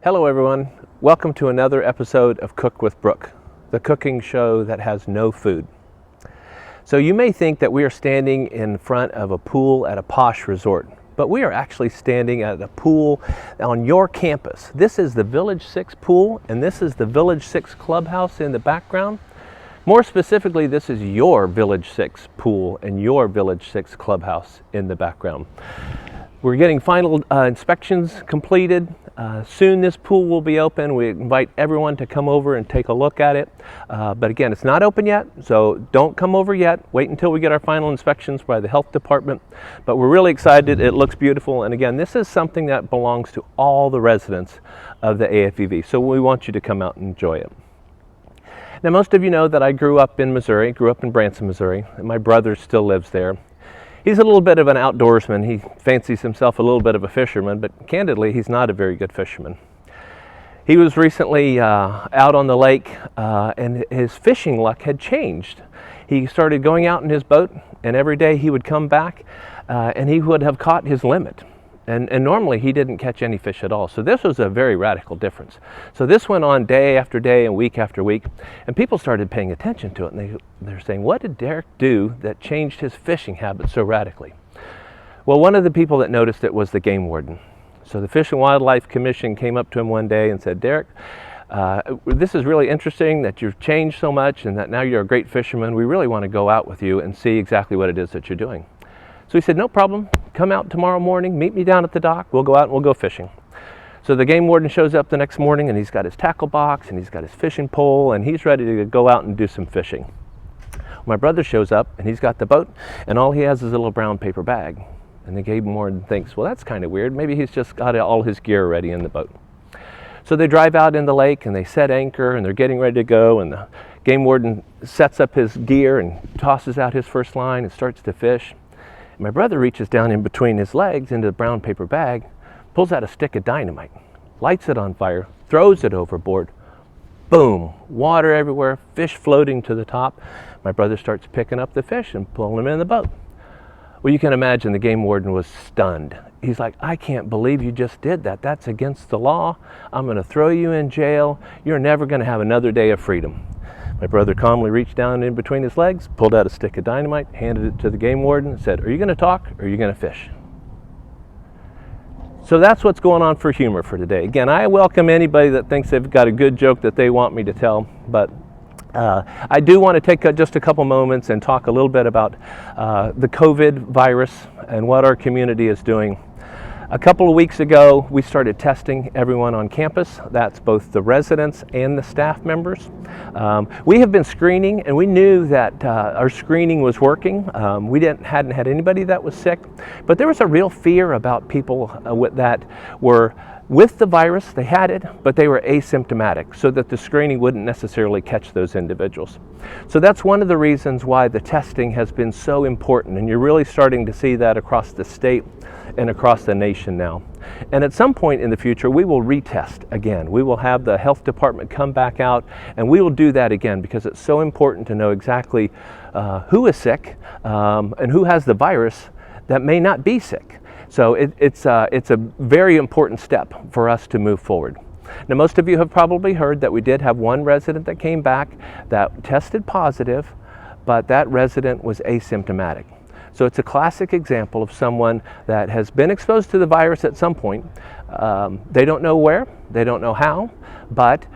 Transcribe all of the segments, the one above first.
Hello everyone, welcome to another episode of Cook with Brooke, the cooking show that has no food. So you may think that we are standing in front of a pool at a posh resort, but we are actually standing at a pool on your campus. This is the Village 6 pool, and this is the Village 6 clubhouse in the background. More specifically, this is your Village 6 pool and your Village 6 clubhouse in the background. We're getting final inspections completed. Soon this pool will be open. We invite everyone to come over and take a look at it. But again, it's not open yet, so don't come over yet. Wait until we get our final inspections by the health department. But we're really excited. It looks beautiful. And again, this is something that belongs to all the residents of the AFEV. So we want you to come out and enjoy it. Now, most of you know that I grew up in Missouri, grew up in Branson, Missouri, and my brother still lives there. He's a little bit of an outdoorsman. He fancies himself a little bit of a fisherman, but candidly, he's not a very good fisherman. He was recently out on the lake, and his fishing luck had changed. He started going out in his boat, and every day he would come back, and he would have caught his limit. And normally he didn't catch any fish at all. So this was a very radical difference. So this went on day after day and week after week, and people started paying attention to it, and they're saying, what did Derek do that changed his fishing habits so radically? Well, one of the people that noticed it was the game warden. So the Fish and Wildlife Commission came up to him one day and said, Derek, this is really interesting that you've changed so much and that now you're a great fisherman. We really want to go out with you and see exactly what it is that you're doing. So he said, no problem, come out tomorrow morning, meet me down at the dock, we'll go out and we'll go fishing. So the game warden shows up the next morning, and he's got his tackle box and he's got his fishing pole, and he's ready to go out and do some fishing. My brother shows up and he's got the boat, and all he has is a little brown paper bag. And the game warden thinks, well, that's kind of weird, maybe he's just got all his gear ready in the boat. So they drive out in the lake and they set anchor and they're getting ready to go, and the game warden sets up his gear and tosses out his first line and starts to fish. My brother reaches down in between his legs into the brown paper bag, pulls out a stick of dynamite, lights it on fire, throws it overboard. Boom, water everywhere, fish floating to the top. My brother starts picking up the fish and pulling them in the boat. Well, you can imagine the game warden was stunned. He's like, I can't believe you just did that. That's against the law. I'm going to throw you in jail. You're never going to have another day of freedom. My brother calmly reached down in between his legs, pulled out a stick of dynamite, handed it to the game warden, and said, are you going to talk or are you going to fish? So that's what's going on for humor for today. Again, I welcome anybody that thinks they've got a good joke that they want me to tell, but I do want to take just a couple moments and talk a little bit about the COVID virus and what our community is doing. A couple of weeks ago, we started testing everyone on campus. That's both the residents and the staff members. We have been screening, and we knew that our screening was working. We hadn't had anybody that was sick, but there was a real fear about people that were with the virus. They had it, but they were asymptomatic, so that the screening wouldn't necessarily catch those individuals. So that's one of the reasons why the testing has been so important, and you're really starting to see that across the state and across the nation now. And at some point in the future, we will retest again. We will have the health department come back out, and we will do that again, because it's so important to know exactly who is sick and who has the virus that may not be sick. So it's a very important step for us to move forward. Now, most of you have probably heard that we did have one resident that came back that tested positive, but that resident was asymptomatic. So it's a classic example of someone that has been exposed to the virus at some point. They don't know where, they don't know how, but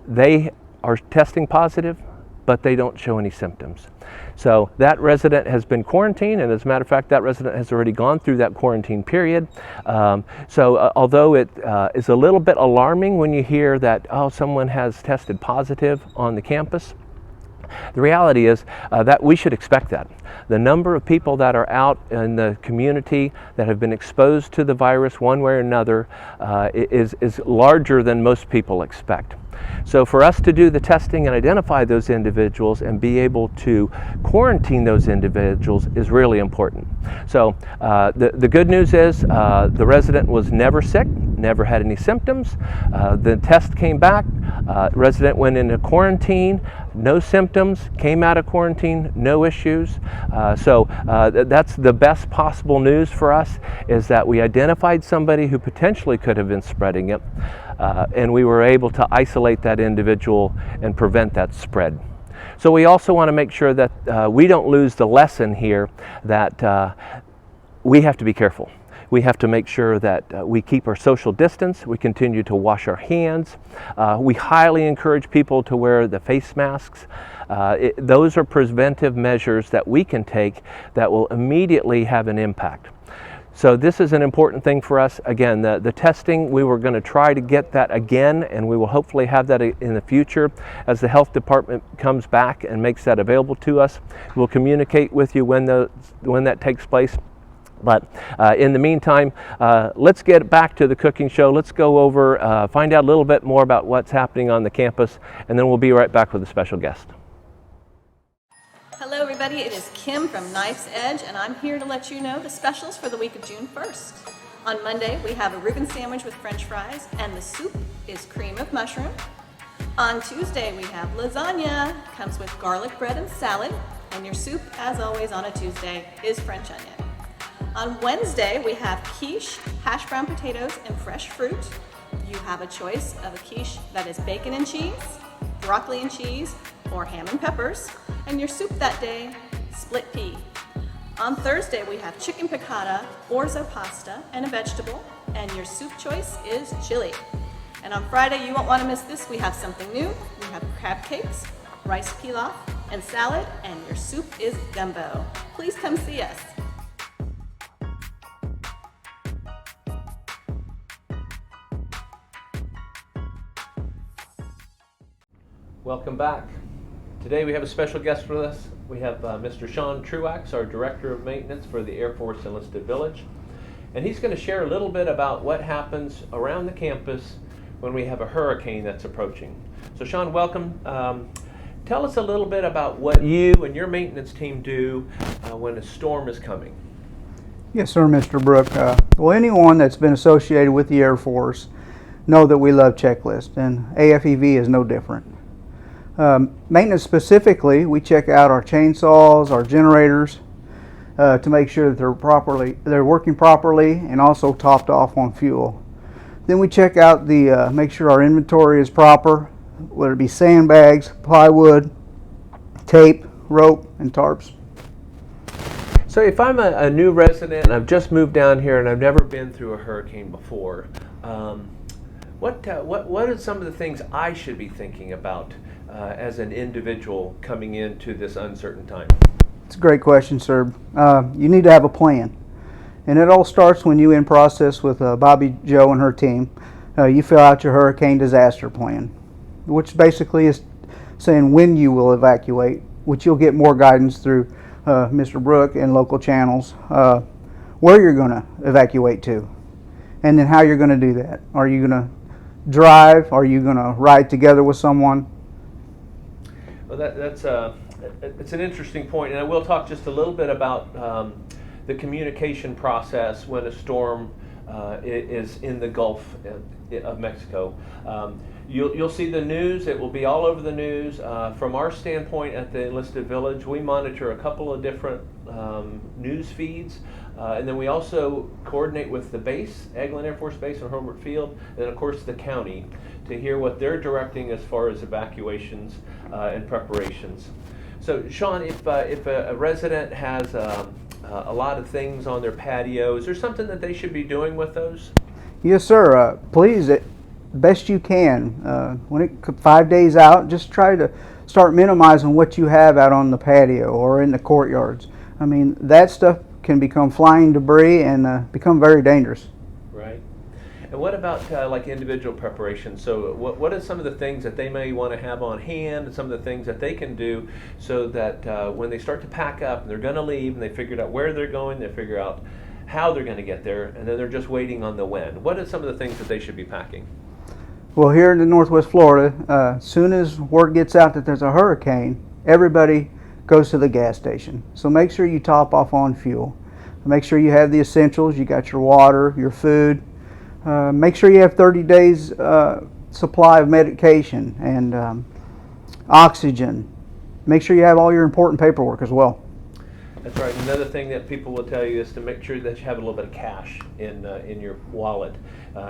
they are testing positive, but they don't show any symptoms. So that resident has been quarantined, and as a matter of fact, that resident has already gone through that quarantine period. Although it is a little bit alarming when you hear that, oh, someone has tested positive on the campus, the reality is that we should expect that. The number of people that are out in the community that have been exposed to the virus one way or another is larger than most people expect. So for us to do the testing and identify those individuals and be able to quarantine those individuals is really important. So the good news is the resident was never sick, never had any symptoms. The test came back. Resident went into quarantine, no symptoms, came out of quarantine, no issues. So that's the best possible news for us, is that we identified somebody who potentially could have been spreading it, and we were able to isolate that individual and prevent that spread. So we also want to make sure that we don't lose the lesson here that we have to be careful. We have to make sure that we keep our social distance, we continue to wash our hands. We highly encourage people to wear the face masks. Those are preventive measures that we can take that will immediately have an impact. So this is an important thing for us. Again, the testing, we were going to try to get that again, and we will hopefully have that in the future as the health department comes back and makes that available to us. We'll communicate with you when that takes place. But in the meantime, let's get back to the cooking show. Let's go over, find out a little bit more about what's happening on the campus, and then we'll be right back with a special guest. Hello everybody, it is Kim from Knife's Edge, and I'm here to let you know the specials for the week of June 1st. On Monday, we have a Reuben sandwich with French fries, and the soup is cream of mushroom. On Tuesday, we have lasagna, comes with garlic bread and salad, and your soup, as always on a Tuesday, is French onion. On Wednesday, we have quiche, hash brown potatoes, and fresh fruit. You have a choice of a quiche that is bacon and cheese, broccoli and cheese, or ham and peppers. And your soup that day, split pea. On Thursday, we have chicken piccata, orzo pasta, and a vegetable. And your soup choice is chili. And on Friday, you won't want to miss this. We have something new. We have crab cakes, rice pilaf, and salad. And your soup is gumbo. Please come see us. Welcome back. Today we have a special guest with us. We have Mr. Shawn Truax, our Director of Maintenance for the Air Force Enlisted Village. And he's going to share a little bit about what happens around the campus when we have a hurricane that's approaching. So Shawn, welcome. Tell us a little bit about what you and your maintenance team do when a storm is coming. Yes, sir, Mr. Brooke. Well, anyone that's been associated with the Air Force know that we love checklists, and AFEV is no different. Maintenance specifically, we check out our chainsaws, our generators, to make sure that they're working properly and also topped off on fuel. Then we check out make sure our inventory is proper, whether it be sandbags, plywood, tape, rope, and tarps. So if I'm a new resident and I've just moved down here and I've never been through a hurricane before, what are some of the things I should be thinking about as an individual coming into this uncertain time? It's a great question, sir. You need to have a plan. And it all starts when you in process with Bobby Joe and her team. You fill out your hurricane disaster plan, which basically is saying when you will evacuate, which you'll get more guidance through Mr. Brooke and local channels, where you're going to evacuate to, and then how you're going to do that. Are you going to drive? Are you going to ride together with someone? Well, it's an interesting point, and I will talk just a little bit about the communication process when a storm is in the Gulf of Mexico. You'll see the news. It will be all over the news. From our standpoint at the Enlisted Village, we monitor a couple of different news feeds, and then we also coordinate with the base, Eglin Air Force Base on Hobart Field, and then of course the county, to hear what they're directing as far as evacuations and preparations. So Shawn, if a resident has a lot of things on their patio, is there something that they should be doing with those? Yes, sir. Please, best you can. When 5 days out, just try to start minimizing what you have out on the patio or in the courtyards. I mean, that stuff can become flying debris and become very dangerous. Right. And what about like individual preparation? So what are some of the things that they may want to have on hand, and some of the things that they can do so that when they start to pack up and they're going to leave and they figured out where they're going, they figure out how they're going to get there, and then they're just waiting on the when. What are some of the things that they should be packing? Well, here in the Northwest Florida, as soon as word gets out that there's a hurricane, everybody goes to the gas station. So make sure you top off on fuel. Make sure you have the essentials. You got your water, your food, Make sure you have 30 days supply of medication and oxygen. Make sure you have all your important paperwork as well. That's right. Another thing that people will tell you is to make sure that you have a little bit of cash in your wallet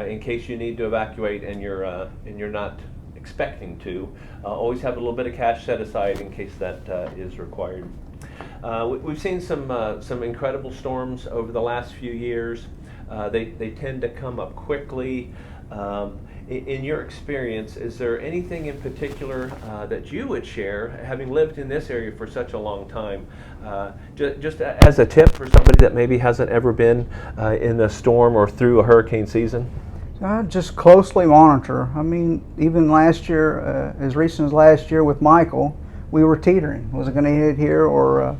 in case you need to evacuate and you're not expecting to. Always have a little bit of cash set aside in case that is required. We've seen some incredible storms over the last few years. They tend to come up quickly. In your experience, is there anything in particular that you would share, having lived in this area for such a long time, just as a tip for somebody that maybe hasn't ever been in a storm or through a hurricane season? Just closely monitor. I mean, even last year, as recent as last year with Michael, we were teetering. Was it going to hit here or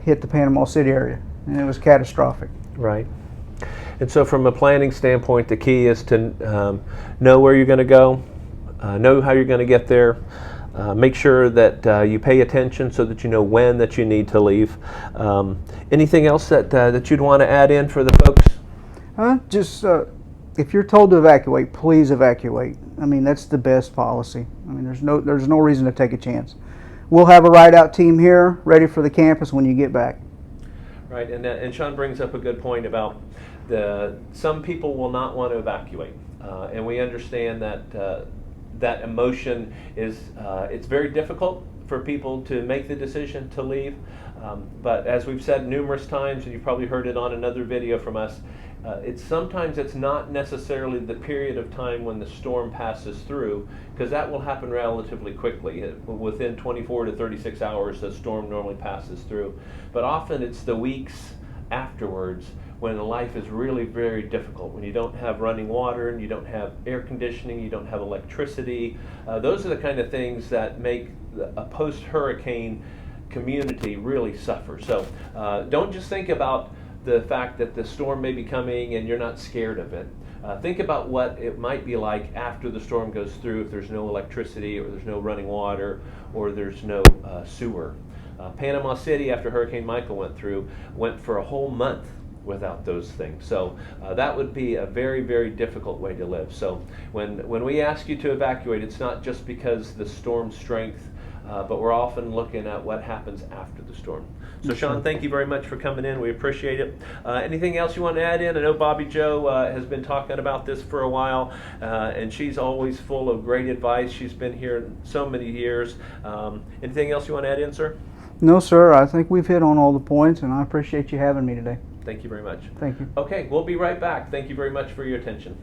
hit the Panama City area? And it was catastrophic. Right. And so from a planning standpoint, the key is to know where you're going to go, know how you're going to get there, make sure that you pay attention so that you know when that you need to leave. Anything else that you'd want to add in for the folks? Just if you're told to evacuate, please evacuate. I mean, that's the best policy. I mean, there's no reason to take a chance. We'll have a ride-out team here ready for the campus when you get back. Right, and Shawn brings up a good point about some people will not want to evacuate, and we understand that that emotion is it's very difficult for people to make the decision to leave. But as we've said numerous times, and you've probably heard it on another video from us, sometimes it's not necessarily the period of time when the storm passes through, because that will happen relatively quickly. Within 24 to 36 hours, the storm normally passes through. But often it's the weeks afterwards when life is really very difficult, when you don't have running water and you don't have air conditioning, you don't have electricity. Those are the kind of things that make a post-hurricane community really suffer. So don't just think about the fact that the storm may be coming and you're not scared of it. Think about what it might be like after the storm goes through, if there's no electricity or there's no running water or there's no sewer. Panama City, after Hurricane Michael went for a whole month without those things. So that would be a very, very difficult way to live. So when we ask you to evacuate, it's not just because the storm strength, but we're often looking at what happens after the storm. So Shawn, thank you very much for coming in. We appreciate it. Anything else you want to add in? I know Bobby Joe has been talking about this for a while, and she's always full of great advice. She's been here so many years. Anything else you want to add in, sir? No, sir. I think we've hit on all the points, and I appreciate you having me today. Thank you very much. Thank you. Okay, we'll be right back. Thank you very much for your attention.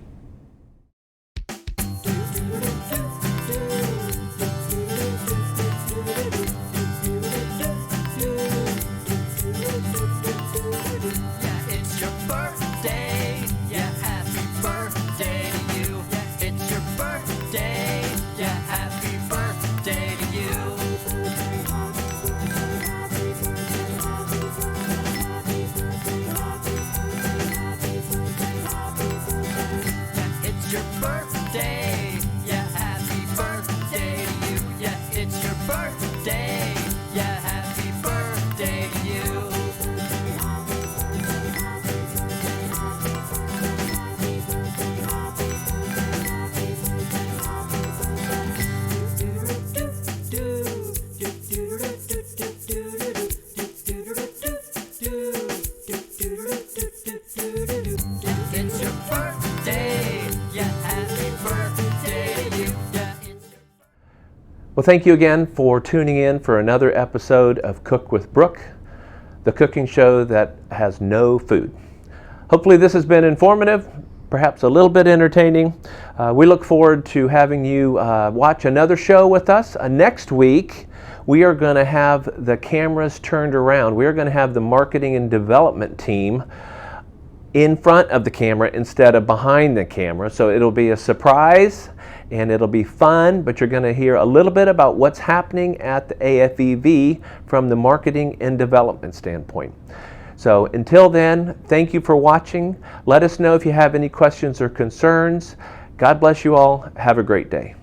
Well, thank you again for tuning in for another episode of Cook with Brooke, the cooking show that has no food. Hopefully this has been informative, perhaps a little bit entertaining. We look forward to having you watch another show with us. Next week, we are going to have the cameras turned around. We are going to have the marketing and development team in front of the camera instead of behind the camera. So it'll be a surprise and it'll be fun, but you're going to hear a little bit about what's happening at the AFEV from the marketing and development standpoint. So until then, thank you for watching. Let us know if you have any questions or concerns. God bless you all. Have a great day.